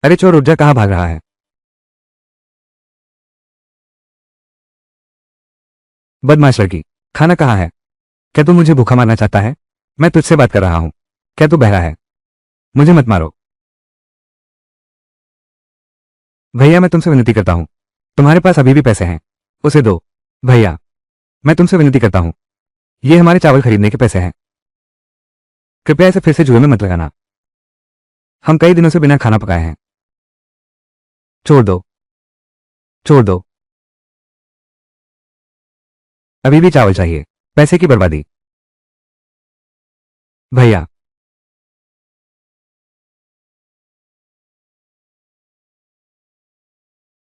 अरे चोर उठ जा, कहाँ भाग रहा है? बदमाश लड़की, खाना कहाँ है? क्या तू मुझे भूखा मारना चाहता है? मैं तुझसे बात कर रहा हूँ। क्या तू बहरा है? मुझे मत मारो। भैया मैं तुमसे विनती करता हूँ, तुम्हारे पास अभी भी पैसे हैं, उसे दो। भैया मैं तुमसे विनती करता हूँ, ये हमारे चावल खरीदने के पैसे हैं, कृपया इसे फिर से जुए में मत लगाना। हम कई दिनों से बिना खाना पकाए हैं। छोड़ दो, छोड़ दो। अभी भी चावल चाहिए, पैसे की बर्बादी। भैया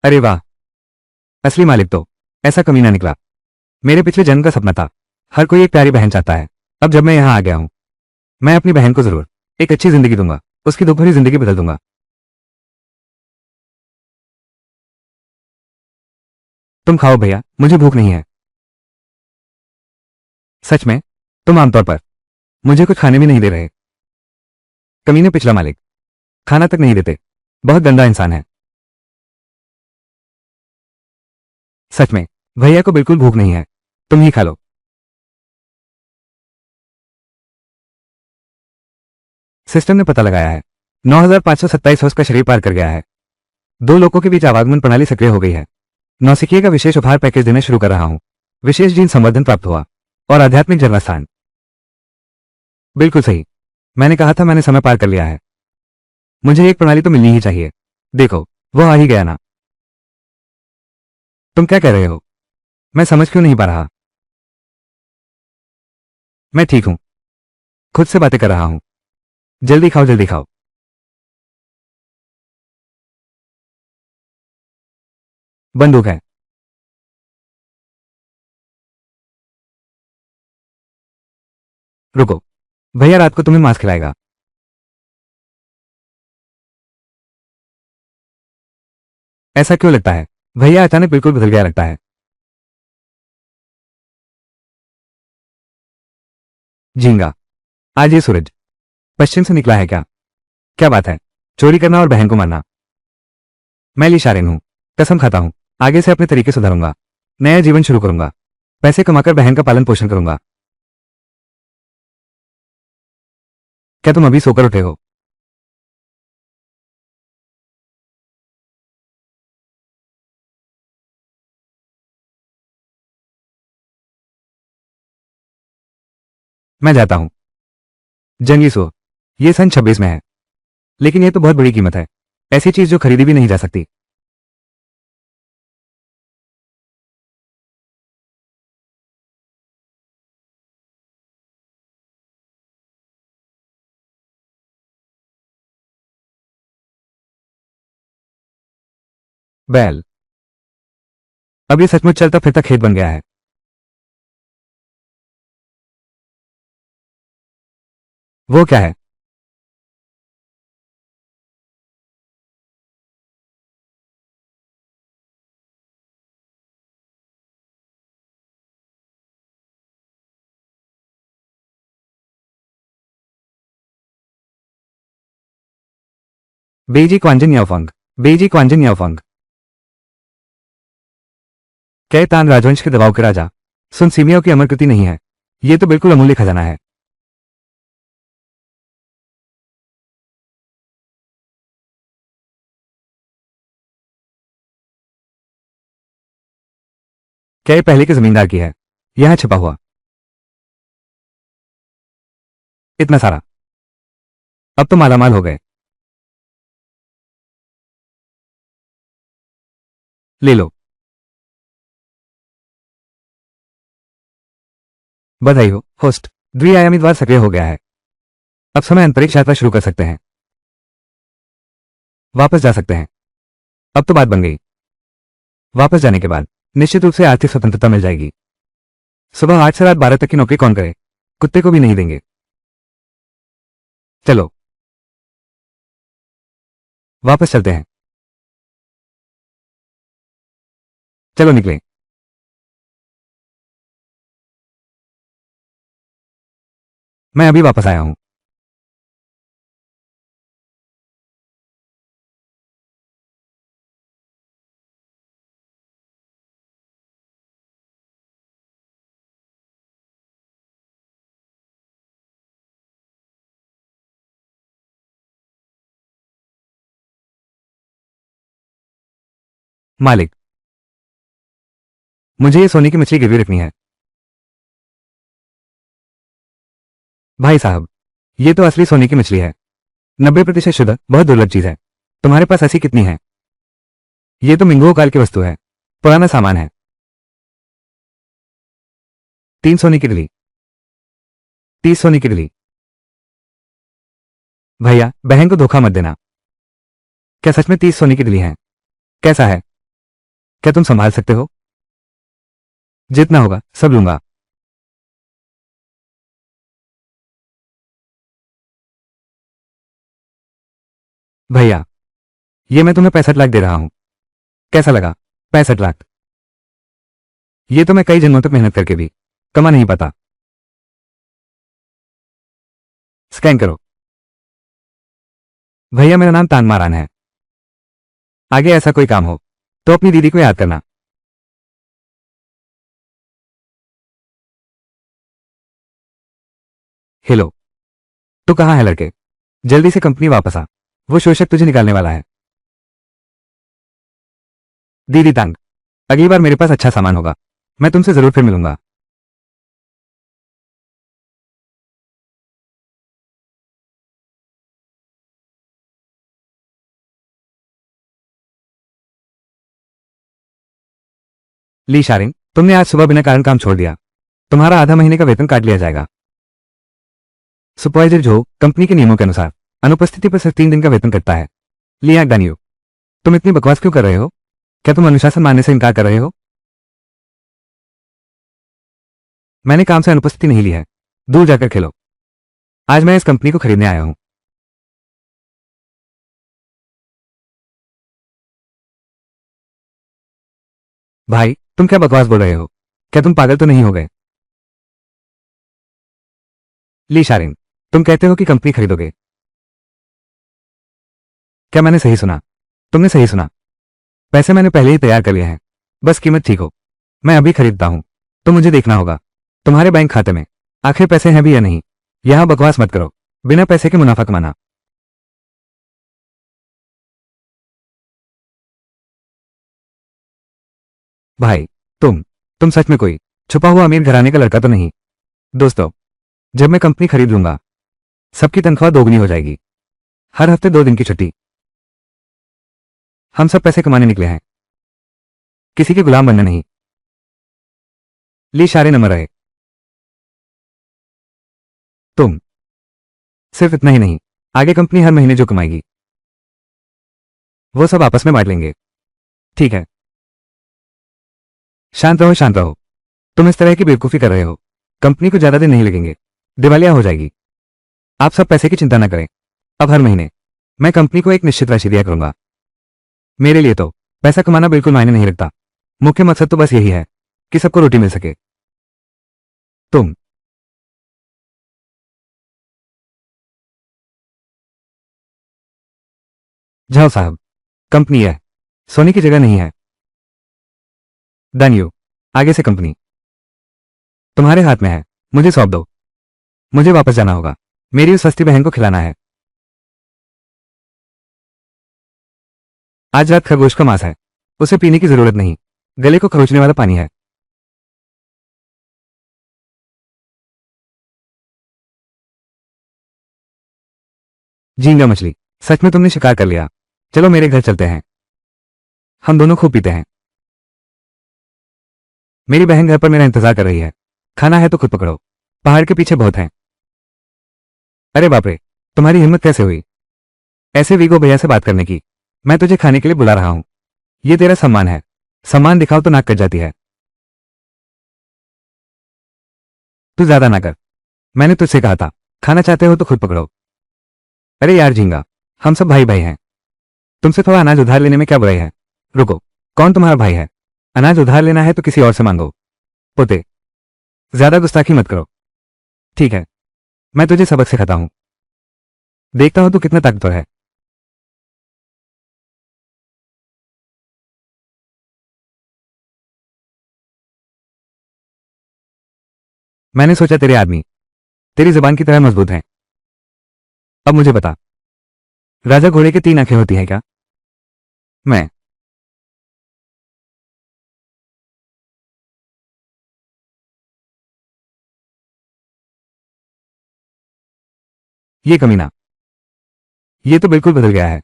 अरे वाह, असली मालिक तो ऐसा कमीना निकला। मेरे पिछले जन्म का सपना था, हर कोई एक प्यारी बहन चाहता है। अब जब मैं यहाँ आ गया हूँ, मैं अपनी बहन को जरूर एक अच्छी जिंदगी दूंगा, उसकी दुख भरी जिंदगी बदल दूंगा। तुम खाओ भैया, मुझे भूख नहीं है। सच में? तुम आमतौर पर मुझे कुछ खाने भी नहीं दे रहे। कमीने पिछला मालिक, खाना तक नहीं देते। बहुत गंदा इंसान है। सच में? भैया को बिल्कुल भूख नहीं है, तुम ही खा लो। सिस्टम ने पता लगाया है, 9527 उसका शरीर पार कर गया है। दो लोगों के बीच आवागमन प्रणाली सक्रिय हो गई है। नौसिखिए का विशेष उपहार पैकेज देना शुरू कर रहा हूं। विशेष जीन संवर्धन प्राप्त हुआ और आध्यात्मिक जन्मस्थान। बिल्कुल सही, मैंने कहा था मैंने समय पार कर लिया है। मुझे एक प्रणाली तो मिलनी ही चाहिए। देखो, वो आ ही गया ना। तुम क्या कह रहे हो? मैं समझ क्यों नहीं पा रहा? मैं ठीक हूं, खुद से बातें कर रहा हूं। जल्दी खाओ, जल्दी खाओ। बंदूक है। रुको, भैया रात को तुम्हें मांस खिलाएगा। ऐसा क्यों लगता है? भैया अचानक बिल्कुल बदल गया लगता है। झींगा, आज ये सूरज पश्चिम से निकला है क्या? क्या बात है, चोरी करना और बहन को मारना। मैं ली शारेन हूं, कसम खाता हूं, आगे से अपने तरीके सुधारूंगा, नया जीवन शुरू करूंगा, पैसे कमाकर बहन का पालन पोषण करूंगा। क्या तुम अभी सोकर उठे हो? मैं जाता हूं। जंगी सो, ये सन 26 में है, लेकिन ये तो बहुत बड़ी कीमत है, ऐसी चीज जो खरीदी भी नहीं जा सकती। बैल, अब ये सचमुच चलता फिरता खेत बन गया है। वो क्या है? बेजी क्वांजन याओफंग, बेजी क्वांजन याओफंग। कै तान राजवंश के दबाव के राजा। सुन सीमियों की अमर कृति नहीं है, ये तो बिल्कुल अमूल्य खजाना है। क्या ये पहले के जमींदार की है? यहां छिपा हुआ इतना सारा, अब तो मालामाल हो गए। ले लो। बधाई हो होस्ट, द्विआयामी द्वार सक्रिय हो गया है। अब समय अंतरिक्ष यात्रा शुरू कर सकते हैं, वापस जा सकते हैं। अब तो बात बन गई। वापस जाने के बाद निश्चित रूप से आर्थिक स्वतंत्रता मिल जाएगी। सुबह 8 से रात 12 तक की नौकरी कौन करे? कुत्ते को भी नहीं देंगे। चलो वापस चलते हैं। चलो निकले। मैं अभी वापस आया हूं। मालिक, मुझे ये सोने की मछली गिरवी रखनी है। भाई साहब, ये तो असली सोने की मछली है। 90% शुद्ध, बहुत दुर्लभ चीज है। तुम्हारे पास ऐसी कितनी है? ये तो मिंगो काल की वस्तु है, पुराना सामान है। 3 सोने की डली, 30 सोने की डली। भैया, बहन को धोखा मत देना। क्या सच में 30 सोने की डली है? कैसा है? क्या तुम संभाल सकते हो? जितना होगा सब लूंगा। भैया, ये मैं तुम्हें 65 लाख दे रहा हूं। कैसा लगा? 65 लाख। ये तो मैं कई जन्मों तक मेहनत करके भी कमा नहीं पाता। स्कैन करो। भैया, मेरा नाम तान मारान है। आगे ऐसा कोई काम हो तो अपनी दीदी को याद करना। हेलो, तो कहाँ है लड़के? जल्दी से कंपनी वापस आ, वो शोषक तुझे निकालने वाला है। दीदी तांग, अगली बार मेरे पास अच्छा सामान होगा, मैं तुमसे जरूर फिर मिलूंगा। ली शारिंग, तुमने आज सुबह बिना कारण काम छोड़ दिया। तुम्हारा आधा महीने का वेतन काट लिया जाएगा। सुपरवाइजर जो कंपनी के नियमों के अनुसार अनुपस्थिति पर सिर्फ 3 दिन का वेतन कटता है। लिया डानियो, तुम इतनी बकवास क्यों कर रहे हो? क्या तुम अनुशासन मानने से इनकार कर रहे हो? मैंने काम से अनुपस्थिति नहीं ली है। दूर जाकर खेलो। आज मैं इस कंपनी को खरीदने आया हूं। भाई, तुम क्या बकवास बोल रहे हो? क्या तुम पागल तो नहीं हो गए? ली शारिन, तुम कहते हो कि कंपनी खरीदोगे। क्या मैंने सही सुना? तुमने सही सुना। पैसे मैंने पहले ही तैयार कर लिए हैं, बस कीमत ठीक हो। मैं अभी खरीदता हूं, तो मुझे देखना होगा तुम्हारे बैंक खाते में आखिर पैसे हैं भी या नहीं। यहां बकवास मत करो, बिना पैसे के मुनाफा कमाना। भाई, तुम सच में कोई छुपा हुआ अमीर घराने का लड़का तो नहीं? दोस्तों, जब मैं कंपनी खरीद लूंगा, सबकी तनख्वाह दोगुनी हो जाएगी। हर हफ्ते 2 दिन की छुट्टी। हम सब पैसे कमाने निकले हैं, किसी के गुलाम बनना नहीं। ली शारे नंबर रहे। तुम सिर्फ इतना ही नहीं, आगे कंपनी हर महीने जो कमाएगी वो सब आपस में बांट लेंगे। ठीक है? शांत रहो, शांत रहो। तुम इस तरह की बेवकूफी कर रहे हो, कंपनी को ज्यादा दिन नहीं लगेंगे, दिवालिया हो जाएगी। आप सब पैसे की चिंता न करें। अब हर महीने मैं कंपनी को एक निश्चित राशि दिया करूंगा। मेरे लिए तो पैसा कमाना बिल्कुल मायने नहीं रखता। मुख्य मकसद तो बस यही है कि सबको रोटी मिल सके। तुम जाओ साहब, कंपनी है, सोने की जगह नहीं है। Done you. आगे से कंपनी तुम्हारे हाथ में है, मुझे सौंप दो। मुझे वापस जाना होगा, मेरी उस सस्ती बहन को खिलाना है। आज रात खरगोश का मांस है, उसे पीने की जरूरत नहीं, गले को खरोचने वाला पानी है। झींगा मछली, सच में तुमने शिकार कर लिया। चलो मेरे घर चलते हैं, हम दोनों खूब पीते हैं। मेरी बहन घर पर मेरा इंतजार कर रही है। खाना है तो खुद पकड़ो, पहाड़ के पीछे बहुत हैं। अरे बाप रे, तुम्हारी हिम्मत कैसे हुई ऐसे वीगो भैया से बात करने की? मैं तुझे खाने के लिए बुला रहा हूं, ये तेरा सम्मान है। सम्मान दिखाओ तो नाक कट जाती है। तू ज्यादा ना कर, मैंने तुझसे कहा था खाना चाहते हो तो खुद पकड़ो। अरे यार झींगा, हम सब भाई भाई हैं, तुमसे थोड़ा अनाज उधार लेने में क्या बुराई है? रुको, कौन तुम्हारा भाई है? अनाज उधार लेना है तो किसी और से मांगो। पोते, ज्यादा गुस्ताखी मत करो। ठीक है, मैं तुझे सबक सिखाता हूं, देखता हूं तू कितना ताकतवर है। मैंने सोचा तेरे आदमी तेरी जुबान की तरह मजबूत हैं। अब मुझे बता, राजा घोड़े की 3 आंखें होती हैं क्या? मैं ये कमीना, ये तो बिल्कुल बदल गया है।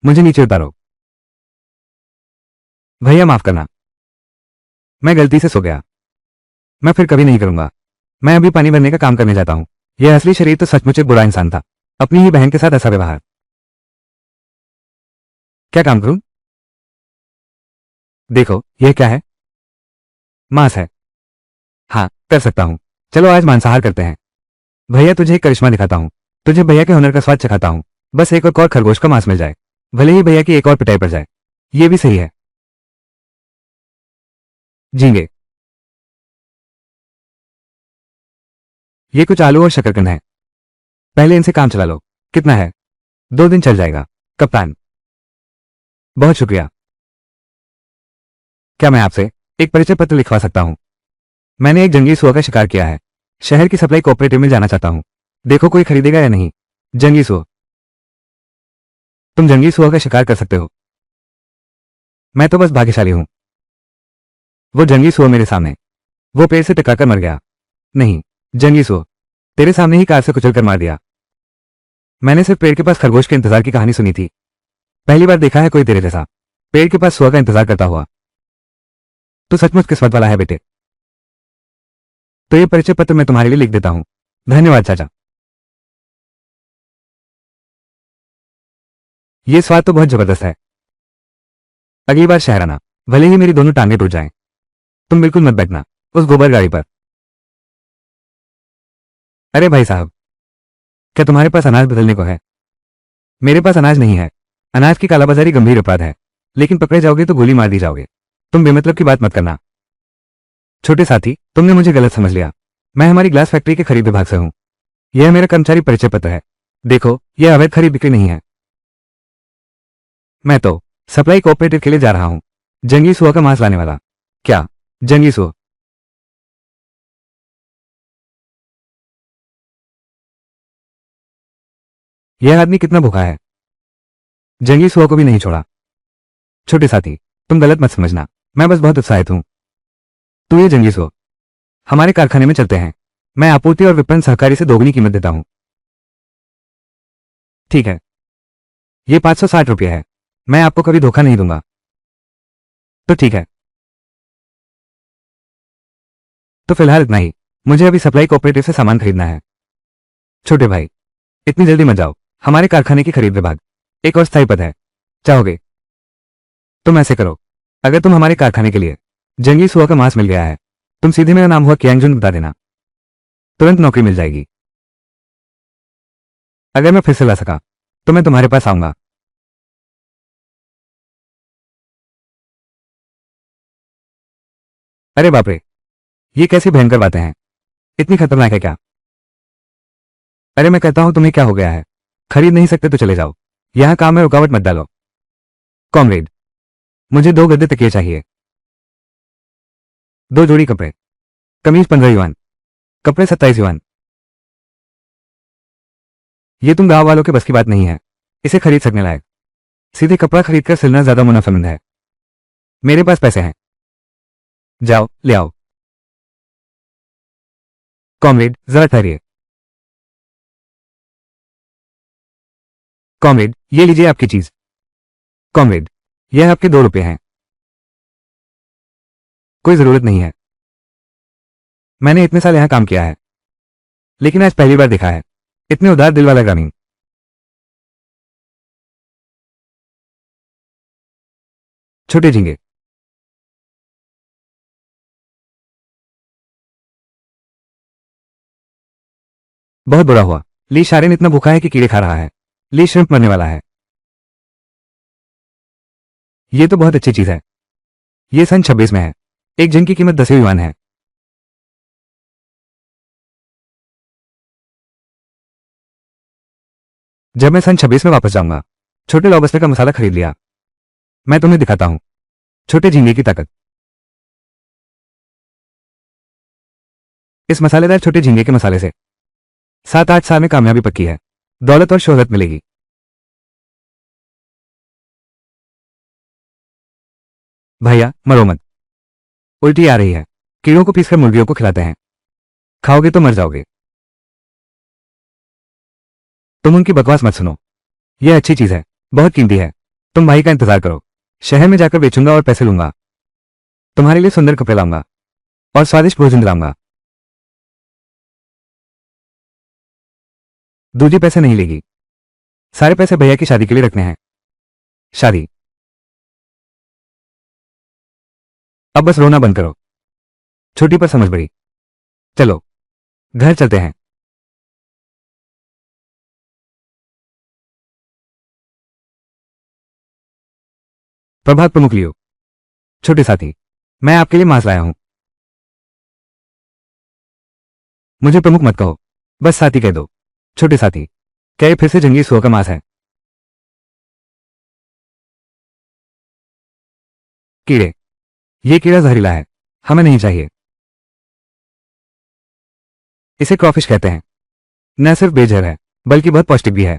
मुझे नीचे उतारो। भैया माफ करना, मैं गलती से सो गया। मैं फिर कभी नहीं करूंगा। मैं अभी पानी भरने का काम करने जाता हूं। यह असली शरीर तो सचमुच एक बुरा इंसान था। अपनी ही बहन के साथ ऐसा व्यवहार। क्या काम करूं? देखो, यह क्या है? मांस है। हाँ, कर सकता हूं। चलो आज मांसाहार करते हैं। भैया तुझे एक करिश्मा दिखाता हूं। तुझे भैया के हुनर का स्वाद चखाता हूं। बस एक और खरगोश का मांस मिल जाए, भले ही भैया की एक और पिटाई पड़ जाए। ये भी सही है। झींगे, ये कुछ आलू और शकरकंद है। पहले इनसे काम चला लो। कितना है? 2 दिन चल जाएगा कप्तान। बहुत शुक्रिया। क्या मैं आपसे एक परिचय पत्र लिखवा सकता हूं? मैंने एक जंगली सुअर का शिकार किया है। शहर की सप्लाई कोऑपरेटिव में जाना चाहता हूं। देखो कोई खरीदेगा या नहीं। जंगली सुअर, तुम जंगली सुअर का शिकार कर सकते हो। मैं तो बस भाग्यशाली हूं। वो जंगली सुअर मेरे सामने, वो पेड़ से टकराकर मर गया। नहीं, जंगली सुअर, तेरे सामने ही कार से कुचल कर मार दिया। मैंने सिर्फ पेड़ के पास खरगोश के इंतजार की कहानी सुनी थी। पहली बार देखा है कोई तेरे जैसा पेड़ के पास सुअर का इंतजार करता हुआ। तू सचमुच किस्मत वाला है बेटे। तो ये परिचय पत्र मैं तुम्हारे लिए लिख देता हूं। धन्यवाद चाचा। ये स्वाद तो बहुत जबरदस्त है। अगली बार शहर आना, भले ही मेरी दोनों टांगें टूट जाएं। तुम बिल्कुल मत बैठना उस गोबर गाड़ी पर। अरे भाई साहब, क्या तुम्हारे पास अनाज बदलने को है? मेरे पास अनाज नहीं है। अनाज की कालाबाजारी गंभीर अपराध है, लेकिन पकड़े जाओगे तो गोली मार दी जाओगे। तुम बेमतलब की बात मत करना। छोटे साथी, तुमने मुझे गलत समझ लिया। मैं हमारी ग्लास फैक्ट्री के खरीद विभाग से हूं। यह मेरा कर्मचारी परिचय पत्र है। देखो, यह अवैध खरीद बिक्री नहीं है। मैं तो सप्लाई कोऑपरेटिव के लिए जा रहा हूं। जंगली सुअर का मांस लाने वाला। क्या? जंगली सुअर? यह आदमी कितना भूखा है। जंगली सुअर को भी नहीं छोड़ा। छोटे साथी, तुम गलत मत समझना। मैं बस बहुत उत्साहित हूं। तू ये जंगली सुअर, हमारे कारखाने में चलते हैं। मैं आपूर्ति और विपणन सहकारी से दोगुनी कीमत देता हूं। ठीक है, ये 560 रुपये है। मैं आपको कभी धोखा नहीं दूंगा। तो ठीक है, तो फिलहाल इतना ही। मुझे अभी सप्लाई कोऑपरेटिव से सामान खरीदना है। छोटे भाई, इतनी जल्दी मत जाओ। हमारे कारखाने की खरीद विभाग एक और स्थायी पद है। चाहोगे? तुम ऐसे करो, अगर तुम हमारे कारखाने के लिए जंगली सुअर का मांस मिल गया है, तुम सीधे मेरा नाम हुआ कियांगजुन बता देना। तुरंत नौकरी मिल जाएगी। अगर मैं फिर से ला सका तो मैं तुम्हारे पास आऊंगा। अरे बाप रे, ये कैसी भयंकर बातें हैं। इतनी खतरनाक है क्या? अरे मैं कहता हूं तुम्हें क्या हो गया है? खरीद नहीं सकते तो चले जाओ। यहां काम में रुकावट मत डालो। कॉमरेड, मुझे 2 गद्दे तकिए चाहिए। 2 जोड़ी कपड़े। कमीज 15 युआन, कपड़े 27 युआन। ये तुम गांव वालों के बस की बात नहीं है इसे खरीद सकने लायक। सीधे कपड़ा खरीदकर सिलना ज्यादा मुनाफामंद है। मेरे पास पैसे हैं। जाओ ले आओ। कॉमरेड जरा ठहरिए। कॉमरेड, ये लीजिए आपकी चीज। कॉमरेड, यह आपके 2 रुपये हैं। कोई जरूरत नहीं है। मैंने इतने साल यहां काम किया है, लेकिन आज पहली बार देखा है इतने उदार दिल वाला ग्रामीण। छोटे झींगे, बहुत बुरा हुआ। ली शारिन इतना भूखा है कि कीड़े खा रहा है। ली श्रिम्प मरने वाला है। ये तो बहुत अच्छी चीज है। ये सन 26 में है। एक जिन की कीमत 10 युआन है। जब मैं सन 26 में वापस जाऊंगा, छोटे लॉबस्टर का मसाला खरीद लिया। मैं तुम्हें दिखाता हूं छोटे झींगे की ताकत। इस मसालेदार छोटे झींगे के मसाले से 7-8 साल में कामयाबी पक्की है। दौलत और शोहरत मिलेगी। भैया मरो मत, उल्टी आ रही है। कीड़ों को पीसकर मुर्गियों को खिलाते हैं, खाओगे तो मर जाओगे। तुम उनकी बकवास मत सुनो, यह अच्छी चीज है, बहुत कीमती है। तुम भाई का इंतजार करो, शहर में जाकर बेचूंगा और पैसे लूंगा। तुम्हारे लिए सुंदर कपड़े लाऊंगा और स्वादिष्ट भोजन दिलाऊंगा। दूजी पैसे नहीं लेगी, सारे पैसे भैया की शादी के लिए रखने हैं। शादी? अब बस रोना बंद करो, छोटी पर समझ बड़ी। चलो घर चलते हैं। प्रभात प्रमुख लियो। छोटे साथी, मैं आपके लिए मांस लाया हूं। मुझे प्रमुख मत कहो, बस साथी कह दो। छोटे साथी, क्या ये फिर से जंगली सुअर का मांस है? कीड़े, ये कीड़ा जहरीला है, हमें नहीं चाहिए। इसे क्रॉफिश कहते हैं, न सिर्फ बेजहर है बल्कि बहुत पौष्टिक भी है।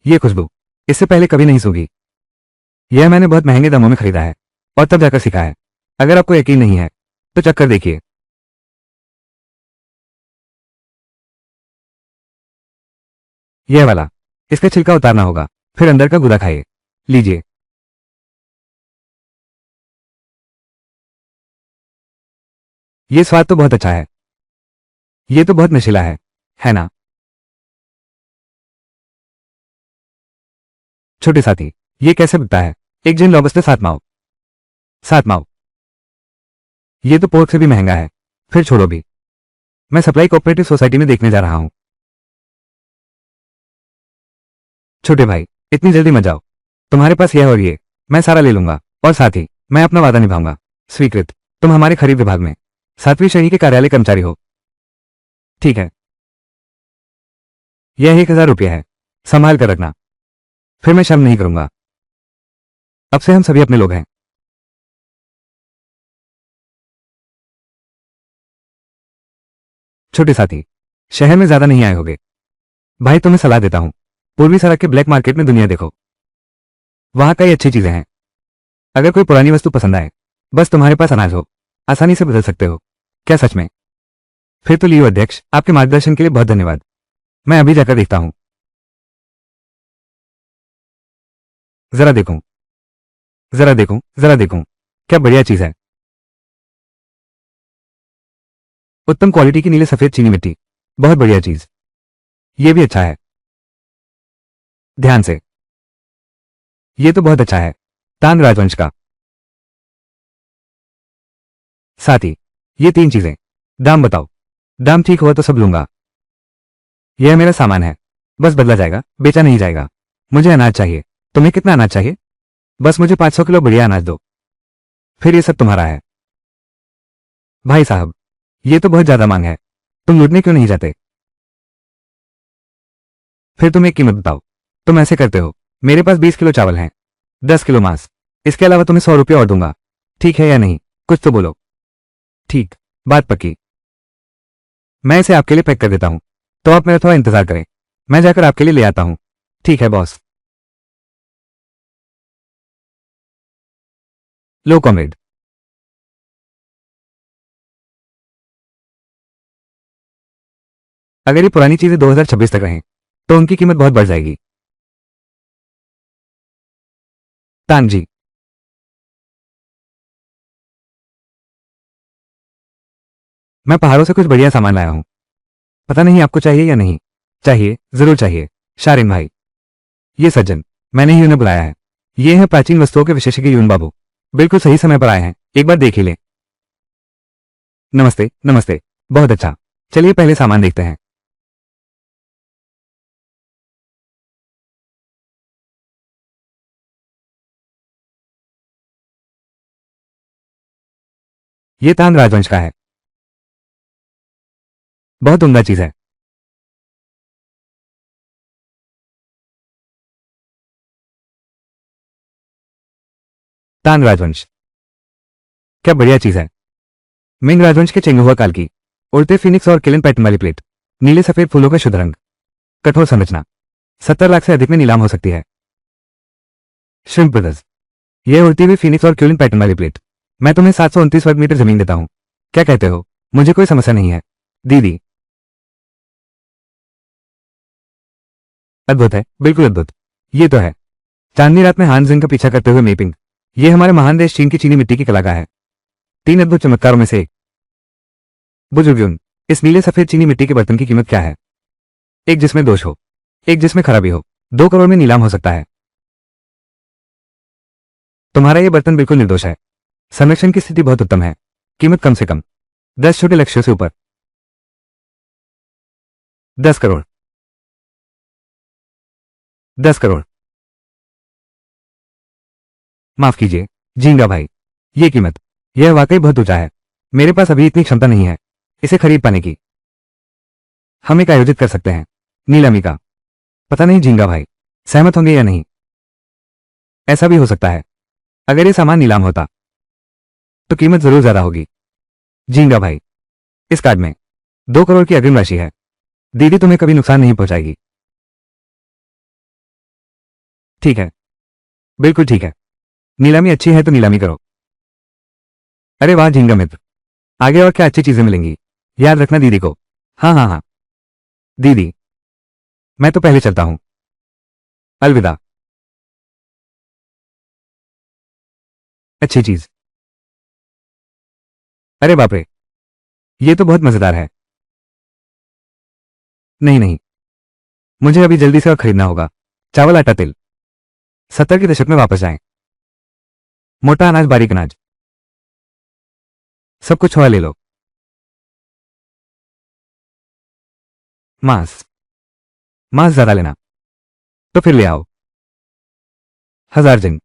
ये खुशबू इससे पहले कभी नहीं सूंघी। यह मैंने बहुत महंगे दामों में खरीदा है और तब जाकर सीखा है। अगर आपको यकीन नहीं है तो चक्कर देखिए। यह वाला, इसका छिलका उतारना होगा, फिर अंदर का गुदा खाइए। लीजिए। ये स्वाद तो बहुत अच्छा है। ये तो बहुत नशीला है ना? छोटे साथी, ये कैसे बिकता है? एक जिन लॉबस्टर 7 माओ। 7 माओ? ये तो पोर्क से भी महंगा है। फिर छोड़ो भी, मैं सप्लाई कोऑपरेटिव सोसाइटी में देखने जा रहा हूं। छोटे भाई, इतनी जल्दी मत जाओ। तुम्हारे पास यह और ये, मैं सारा ले लूंगा। और साथ ही मैं अपना वादा निभाऊंगा। स्वीकृत। तुम हमारे खरीद विभाग में 7वीं श्रेणी के कार्यालय कर्मचारी हो। ठीक है, यह 1000 रुपये है, संभाल कर रखना। फिर मैं शर्म नहीं करूंगा। अब से हम सभी अपने लोग हैं। छोटे साथी, शहर में ज्यादा नहीं आए होगे। भाई तुम्हें सलाह देता हूं, पूर्वी सड़क के ब्लैक मार्केट में दुनिया देखो, वहां कई अच्छी चीजें हैं। अगर कोई पुरानी वस्तु पसंद आए, बस तुम्हारे पास अनाज हो, आसानी से बदल सकते हो। क्या सच में? फिर तो लियो अध्यक्ष, आपके मार्गदर्शन के लिए बहुत धन्यवाद। मैं अभी जाकर देखता हूं। जरा देखूं, जरा देखूं, जरा देखूं, क्या बढ़िया चीज है। उत्तम क्वालिटी की नीले सफेद चीनी मिट्टी, बहुत बढ़िया चीज। ये भी अच्छा है। ध्यान से, ये तो बहुत अच्छा है, तान राजवंश का। साथ ही ये 3 चीजें। दाम बताओ। दाम ठीक हुआ तो सब लूंगा। यह मेरा सामान है, बस बदला जाएगा, बेचा नहीं जाएगा। मुझे अनाज चाहिए। तुम्हें कितना अनाज चाहिए? बस मुझे 500 किलो बढ़िया अनाज दो, फिर ये सब तुम्हारा है। भाई साहब, ये तो बहुत ज्यादा मांग है, तुम लूटने क्यों नहीं जाते? फिर तुम एक कीमत बताओ। तुम ऐसे करते हो, मेरे पास 20 किलो चावल हैं, 10 किलो मांस, इसके अलावा तुम्हें 100 रुपये और दूंगा। ठीक है या नहीं? कुछ तो बोलो। ठीक, बात पक्की। मैं इसे आपके लिए पैक कर देता हूं, तो आप मेरा थोड़ा इंतजार करें, मैं जाकर आपके लिए ले आता हूं। ठीक है बॉस। लो कॉमरेड। अगर ये पुरानी चीजें 2026 तक रहें तो उनकी कीमत बहुत बढ़ जाएगी। तान जी, मैं पहाड़ों से कुछ बढ़िया सामान लाया हूं, पता नहीं आपको चाहिए या नहीं। चाहिए, जरूर चाहिए। शारिन भाई, ये सज्जन, मैंने ही उन्हें बुलाया है। ये हैं प्राचीन वस्तुओं के विशेषज्ञ यून बाबू, बिल्कुल सही समय पर आए हैं, एक बार देख ही ले। नमस्ते नमस्ते, बहुत अच्छा। चलिए पहले सामान देखते हैं। ये तान राजवंश का है, बहुत उम्दा चीज है। तान राजवंश, क्या बढ़िया चीज है। मिंग राजवंश के चेंगहुआ काल की, उड़ते फिनिक्स और किलन पैटर्न वाली प्लेट, नीले सफेद फूलों का शुद्ध रंग, कठोर संरचना, 70 लाख से अधिक में नीलाम हो सकती है। श्रिम्प ब्रदर्स, यह उड़ती हुई फिनिक्स और क्यूलिन पैटर्न वाली प्लेट, मैं तुम्हें 729 वर्ग मीटर जमीन देता हूं। क्या कहते हो? मुझे कोई समस्या नहीं है दीदी। अद्भुत है, बिल्कुल अद्भुत। ये तो है चांदनी रात में हान जिंग का पीछा करते हुए मेपिंग। ये हमारे महान देश चीन की चीनी मिट्टी की कला का है 3 अद्भुत चमत्कारों में से एक। बुजुर्ग, इस नीले सफेद चीनी मिट्टी के बर्तन की कीमत क्या है? एक जिसमें दोष हो, एक जिसमें खराबी हो, 2 करोड़ में नीलाम हो सकता है। तुम्हारा यह बर्तन बिल्कुल निर्दोष है। संरक्षण की स्थिति बहुत उत्तम है। कीमत कम से कम 10 छोटे लक्ष्यों से ऊपर। 10 करोड़। 10 करोड़। माफ कीजिए झींगा भाई, ये कीमत, यह वाकई बहुत ऊंचा है। मेरे पास अभी इतनी क्षमता नहीं है इसे खरीद पाने की। हम एक आयोजित कर सकते हैं नीलामी का। पता नहीं झींगा भाई सहमत होंगे या नहीं। ऐसा भी हो सकता है अगर ये सामान नीलाम होता तो कीमत जरूर ज्यादा होगी। झींगा भाई, इस कार्ड में 2 करोड़ की अग्रिम राशि है। दीदी तुम्हें कभी नुकसान नहीं पहुंचाएगी। ठीक है, बिल्कुल ठीक है। नीलामी अच्छी है तो नीलामी करो। अरे वाह झींगा मित्र, आगे और क्या अच्छी चीजें मिलेंगी, याद रखना दीदी को। हाँ हाँ हाँ दीदी, मैं तो पहले चलता हूं। अलविदा। अच्छी चीज। अरे बाप रे, ये तो बहुत मजेदार है। नहीं नहीं, मुझे अभी जल्दी से और खरीदना होगा। चावल आटा तिल। 70 के दशक में वापस जाएं। मोटा अनाज बारीक अनाज, सब कुछ हुआ ले लो। मांस। मांस ज्यादा लेना तो फिर ले आओ। 1000 जिन।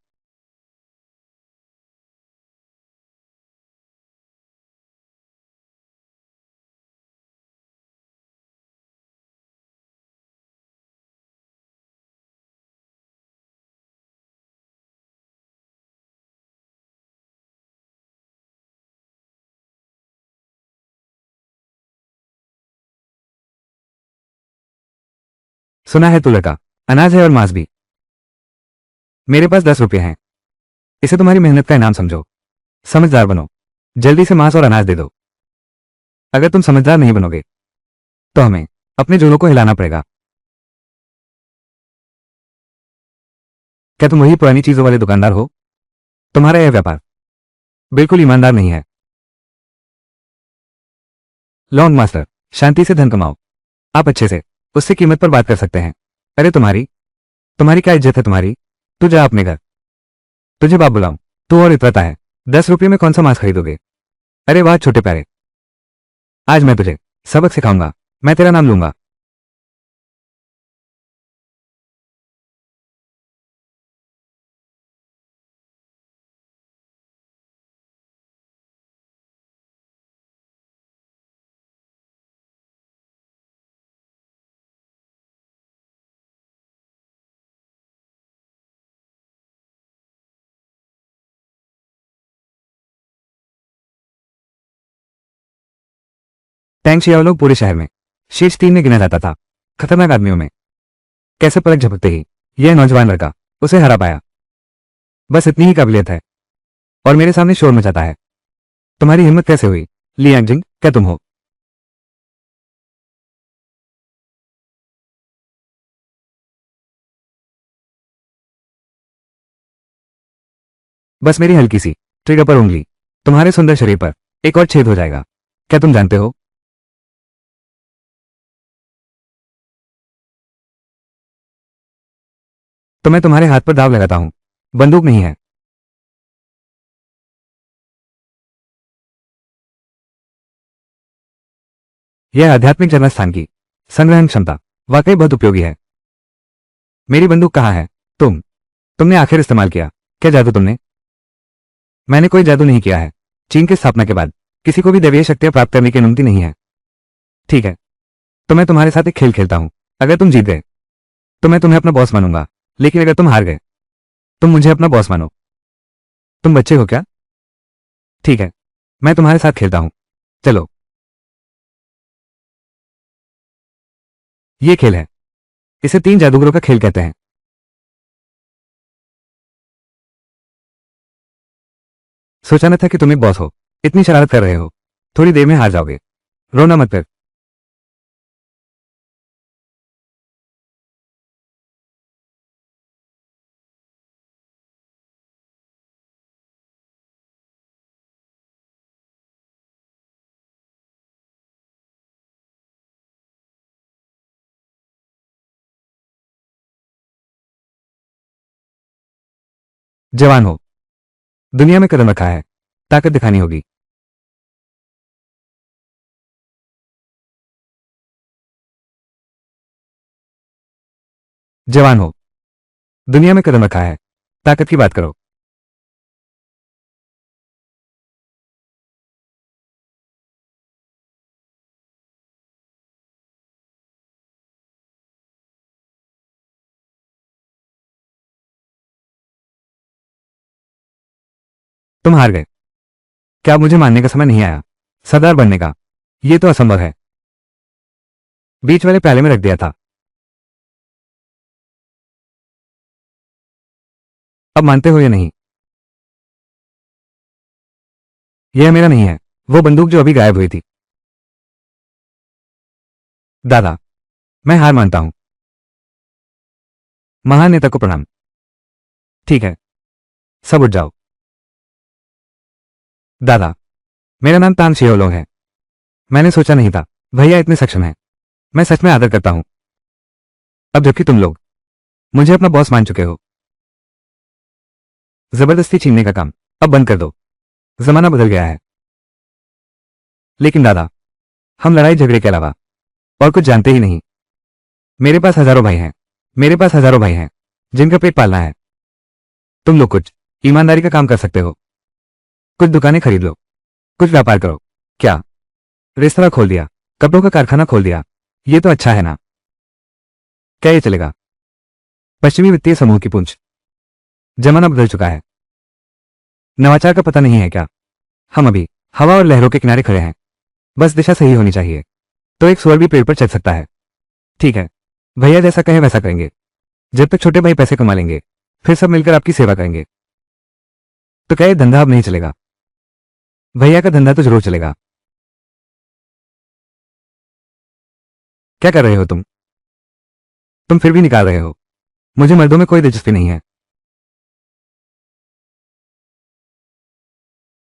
सुना है तू लड़का, अनाज है और मांस भी। मेरे पास 10 रुपये हैं, इसे तुम्हारी मेहनत का इनाम समझो। समझदार बनो, जल्दी से मांस और अनाज दे दो। अगर तुम समझदार नहीं बनोगे तो हमें अपने जोड़ों को हिलाना पड़ेगा। क्या तुम वही पुरानी चीजों वाले दुकानदार हो? तुम्हारा यह व्यापार बिल्कुल ईमानदार नहीं है। लॉन्ग मास्टर, शांति से धन कमाओ। आप अच्छे से उससे कीमत पर बात कर सकते हैं। अरे तुम्हारी तुम्हारी क्या इज्जत है तुम्हारी? तू जा अपने घर। तुझे बाप बुलाऊं? तू और इतरता है, 10 रुपये में कौन सा मांस खरीदोगे? अरे वाह छोटे प्यारे, आज मैं तुझे सबक सिखाऊंगा। मैं तेरा नाम लूंगा। टैंक शियाओ लोग पूरे शहर में शीर्ष 3 में गिना जाता था खतरनाक आदमियों में। कैसे पलक झपकते ही यह नौजवान लड़का उसे हरा पाया। बस इतनी ही काबिलियत है और मेरे सामने शोर मचाता है। तुम्हारी हिम्मत कैसे हुई? लियांग जिंग, क्या तुम हो? बस मेरी हल्की सी ट्रिगर पर उंगली, तुम्हारे सुंदर शरीर पर एक और छेद हो जाएगा। क्या तुम जानते हो? तो मैं तुम्हारे हाथ पर दाव लगाता हूं। बंदूक नहीं है। यह आध्यात्मिक जन्मस्थान की संग्रहण क्षमता वाकई बहुत उपयोगी है। मेरी बंदूक कहाँ है? तुमने आखिर इस्तेमाल किया क्या जादू तुमने? मैंने कोई जादू नहीं किया है। चीन की स्थापना के बाद किसी को भी दैवीय शक्तियां प्राप्त करने की अनुमति नहीं है। ठीक है, तो मैं तुम्हारे साथ एक खेल खेलता हूं। अगर तुम जीत गए तो मैं तुम्हें अपना बॉस मानूंगा, लेकिन अगर तुम हार गए तुम मुझे अपना बॉस मानो। तुम बच्चे हो क्या? ठीक है, मैं तुम्हारे साथ खेलता हूं। चलो, ये खेल है। इसे 3 जादूगरों का खेल कहते हैं। सोचा न था कि तुम एक बॉस हो। इतनी शरारत कर रहे हो। थोड़ी देर में हार जाओगे। रोना मत कर। जवान हो। दुनिया में कदम रखा है। ताकत दिखानी होगी। जवान हो। दुनिया में कदम रखा है। ताकत की बात करो। तुम हार गए। क्या अब मुझे मानने का समय नहीं आया? सरदार बनने का। यह तो असंभव है। बीच वाले प्याले में रख दिया था। अब मानते हो या नहीं? यह मेरा नहीं है। वो बंदूक जो अभी गायब हुई थी। दादा, मैं हार मानता हूं। महान नेता को प्रणाम। ठीक है, सब उठ जाओ। दादा, मेरा नाम तान शियोलोंग है। मैंने सोचा नहीं था भैया इतने सक्षम हैं। मैं सच में आदर करता हूं। अब जबकि तुम लोग मुझे अपना बॉस मान चुके हो। जबरदस्ती छीनने का काम अब बंद कर दो। जमाना बदल गया है। लेकिन दादा, हम लड़ाई झगड़े के अलावा और कुछ जानते ही नहीं। मेरे पास हजारों भाई हैं। मेरे पास हजारों भाई हैं जिनका पेट पालना है। तुम लोग कुछ ईमानदारी का काम कर सकते हो। कुछ दुकानें खरीद लो। कुछ व्यापार करो। क्या? रेस्तरां खोल दिया? कपड़ों का कारखाना खोल दिया? ये तो अच्छा है ना? क्या ये चलेगा? पश्चिमी वित्तीय समूह की पूंछ। जमाना बदल चुका है। नवाचार का पता नहीं है क्या? हम अभी हवा और लहरों के किनारे खड़े हैं। बस दिशा सही होनी चाहिए तो एक सुअर भी पेड़ पर चढ़ सकता है। ठीक है, भैया जैसा कहे वैसा करेंगे। जब तक छोटे भाई पैसे कमा लेंगे फिर सब मिलकर आपकी सेवा करेंगे। तो क्या ये धंधा अब नहीं चलेगा? भैया का धंधा तो जरूर चलेगा। क्या कर रहे हो तुम? तुम फिर भी निकाल रहे हो। मुझे मर्दों में कोई दिलचस्पी नहीं है।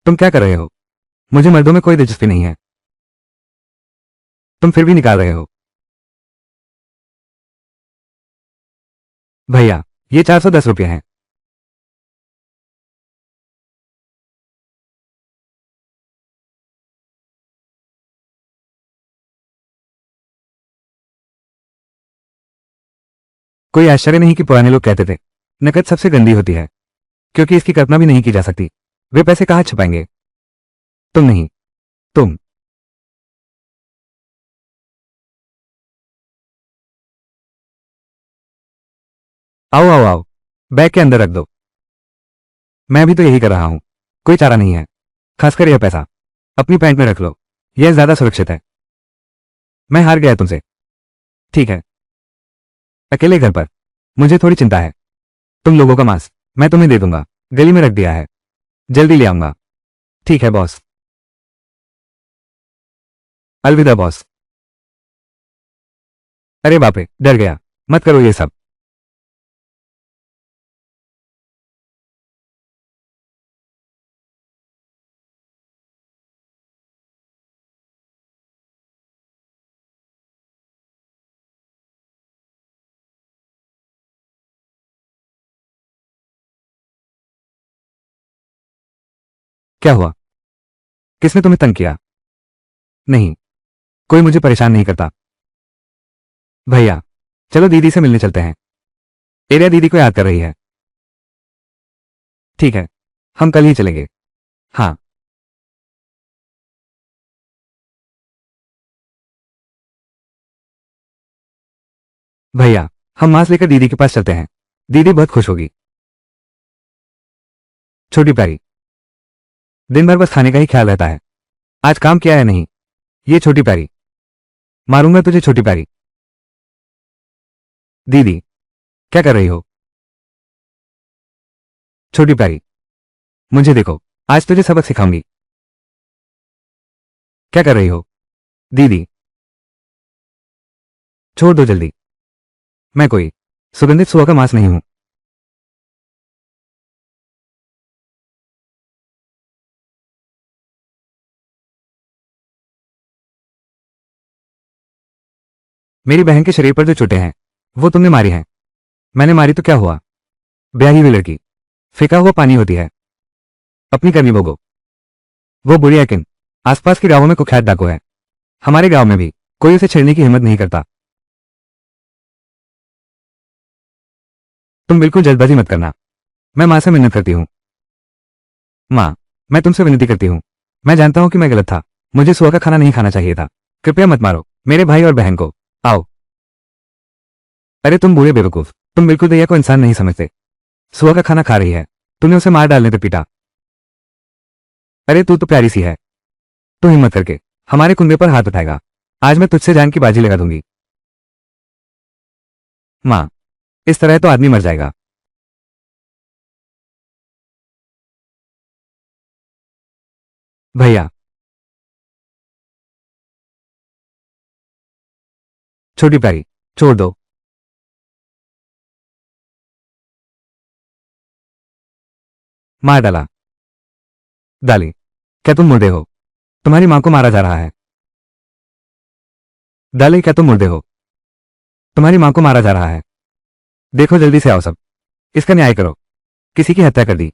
तुम क्या कर रहे हो? मुझे मर्दों में कोई दिलचस्पी नहीं है। तुम फिर भी निकाल रहे हो। भैया, ये 410 रुपये हैं। कोई आश्चर्य नहीं कि पुराने लोग कहते थे नकद सबसे गंदी होती है क्योंकि इसकी कल्पना भी नहीं की जा सकती। वे पैसे कहां छुपाएंगे? तुम नहीं। तुम। आओ आओ आओ। बैग के अंदर रख दो। मैं भी तो यही कर रहा हूं। कोई चारा नहीं है। खासकर यह पैसा अपनी पैंट में रख लो। यह ज्यादा सुरक्षित है। मैं हार गया तुमसे। ठीक है, अकेले घर पर मुझे थोड़ी चिंता है। तुम लोगों का मांस मैं तुम्हें दे दूंगा। गली में रख दिया है। जल्दी ले आऊंगा। ठीक है बॉस। अलविदा बॉस। अरे बाप रे, डर गया। मत करो ये सब। क्या हुआ? किसने तुम्हें तंग किया? नहीं, कोई मुझे परेशान नहीं करता। भैया, चलो दीदी से मिलने चलते हैं। एरिया दीदी को याद कर रही है। ठीक है, हम कल ही चलेंगे। हाँ। भैया, हम मांस लेकर दीदी के पास चलते हैं। दीदी बहुत खुश होगी। छोटी प्यारी, दिन भर बस खाने का ही ख्याल रहता है। आज काम किया है नहीं? ये छोटी प्यारी, मारूंगा तुझे छोटी प्यारी। दीदी, क्या कर रही हो? छोटी प्यारी, मुझे देखो, आज तुझे सबक सिखाऊंगी। क्या कर रही हो? दीदी, छोड़ दो जल्दी, मैं कोई सुगंधित सुअर का मांस नहीं हूं। मेरी बहन के शरीर पर जो चोटें हैं वो तुमने मारी हैं। मैंने मारी तो क्या हुआ? ब्याही हुई लड़की फेंका हुआ पानी होती है। अपनी करनी भोगो। वो बुरी है किन आसपास के गांवों में कुख्यात डाकू है। हमारे गांव में भी कोई उसे छेड़ने की हिम्मत नहीं करता। तुम बिल्कुल जल्दबाजी मत करना। मैं मां से मिन्नत करती हूं। मां, मैं तुमसे विनती करती हूं। मैं जानता हूं कि मैं गलत था। मुझे सुअर का खाना नहीं खाना चाहिए था। कृपया मत मारो मेरे भाई और बहन को। आओ। अरे तुम बूढ़े बेवकूफ, तुम बिल्कुल दैया को इंसान नहीं समझते। सुअर का खाना खा रही है, तुमने उसे मार डालने पे पीटा। अरे तू तो प्यारी सी है। तू हिम्मत करके हमारे कुंबे पर हाथ उठाएगा, आज मैं तुझसे जान की बाजी लगा दूंगी। मां, इस तरह तो आदमी मर जाएगा। भैया, छोटी प्यारी, छोड़ दो। मार डाला। डाली। क्या तुम मुर्दे हो? तुम्हारी मां को मारा जा रहा है। डाले, क्या तुम मुर्दे हो? तुम्हारी मां को मारा जा रहा है। देखो जल्दी से आओ सब, इसका न्याय करो। किसी की हत्या कर दी।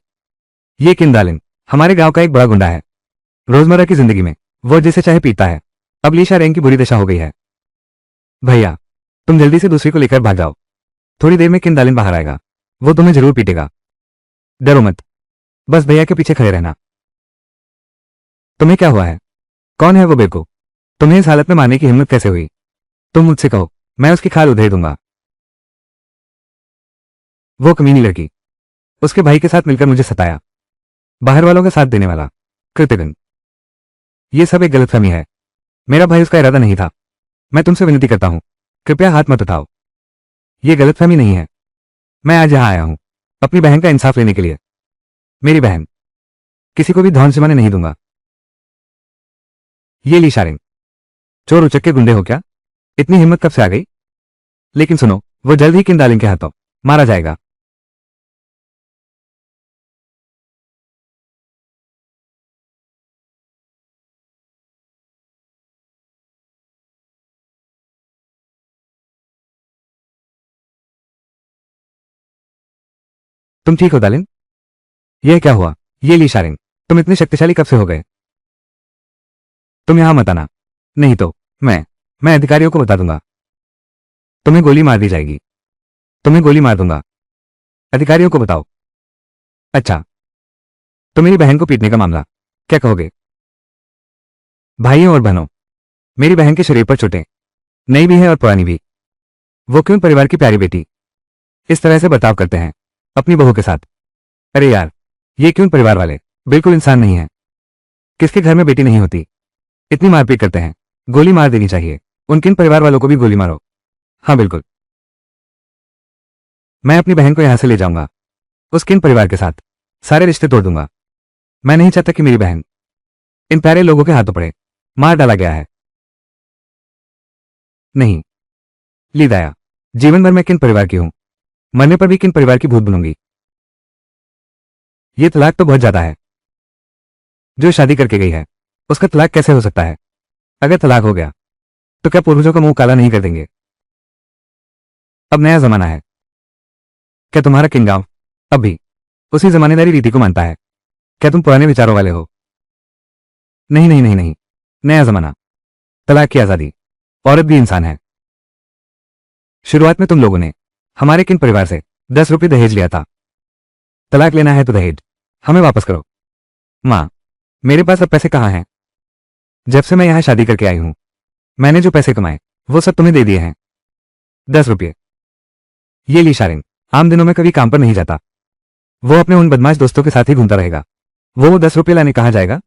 ये किंदालिन हमारे गांव का एक बड़ा गुंडा है। रोजमर्रा की जिंदगी में वो जिसे चाहे पीटता है। अब लीशा रेंग की बुरी दशा हो गई है। भैया, तुम जल्दी से दूसरी को लेकर भाग जाओ। थोड़ी देर में किंदालिन बाहर आएगा, वो तुम्हें जरूर पीटेगा। डरो मत, बस भैया के पीछे खड़े रहना। तुम्हें क्या हुआ है? कौन है वो बेवकूफ? तुम्हें इस हालत में मारने की हिम्मत कैसे हुई? तुम मुझसे कहो, मैं उसकी खाल उधेड़ दूंगा। वो कमीनी लड़की उसके भाई के साथ मिलकर मुझे सताया। बाहर वालों का साथ देने वाला कृतघ्न। ये सब एक गलतफहमी है। मेरा भाई उसका इरादा नहीं था। मैं तुमसे विनती करता हूं, कृपया हाथ मत उठाओ। ये गलतफहमी नहीं है। मैं आज यहां आया हूं अपनी बहन का इंसाफ लेने के लिए। मेरी बहन किसी को भी धौन सिमाने नहीं दूंगा। ये ली शारिंग, चोर उचक के गुंडे हो क्या? इतनी हिम्मत कब से आ गई? लेकिन सुनो, वो जल्द ही किंदालिन के हाथों मारा जाएगा। तुम ठीक हो दालिन? यह क्या हुआ? ये ली शारिंग, तुम इतने शक्तिशाली कब से हो गए? तुम यहां मत आना, नहीं तो मैं अधिकारियों को बता दूंगा। तुम्हें गोली मार दी जाएगी। तुम्हें गोली मार दूंगा। अधिकारियों को बताओ। अच्छा, तो मेरी बहन को पीटने का मामला क्या कहोगे? भाइयों और बहनों, मेरी बहन के शरीर पर चोटें नई भी है और पुरानी भी। वो क्यों परिवार की प्यारी बेटी इस तरह से बर्ताव करते हैं अपनी बहू के साथ? अरे यार, ये क्यों परिवार वाले बिल्कुल इंसान नहीं है। किसके घर में बेटी नहीं होती? इतनी मारपीट करते हैं। गोली मार देनी चाहिए। उन किन परिवार वालों को भी गोली मारो। हाँ बिल्कुल, मैं अपनी बहन को यहां से ले जाऊंगा। उस किन परिवार के साथ सारे रिश्ते तोड़ दूंगा। मैं नहीं चाहता कि मेरी बहन इन प्यारे लोगों के हाथों पड़े। मार डाला गया है। नहीं, लीदाया, जीवन भर मैं किन परिवार की हूं, मरने पर भी किन परिवार की भूत बनूंगी। ये तलाक तो बहुत ज्यादा है। जो शादी करके गई है उसका तलाक कैसे हो सकता है? अगर तलाक हो गया तो क्या पूर्वजों का मुंह काला नहीं कर देंगे? अब नया जमाना है। क्या तुम्हारा किन गांव अब भी उसी जमानेदारी रीति को मानता है? क्या तुम पुराने विचारों वाले हो? नहीं नहीं नहीं नहीं, नया जमाना, तलाक की आजादी, औरत भी इंसान है। शुरुआत में तुम लोगों ने हमारे किन परिवार से 10 रुपये दहेज लिया था। तलाक लेना है तो दहेज हमें वापस करो। मां, मेरे पास अब पैसे कहाँ हैं? जब से मैं यहां शादी करके आई हूं मैंने जो पैसे कमाए वो सब तुम्हें दे दिए हैं। 10 रुपये। ये ली शारिंग आम दिनों में कभी काम पर नहीं जाता। वो अपने उन बदमाश दोस्तों के साथ ही घूमता रहेगा। वो 10 रुपये लाने कहाँ जाएगा?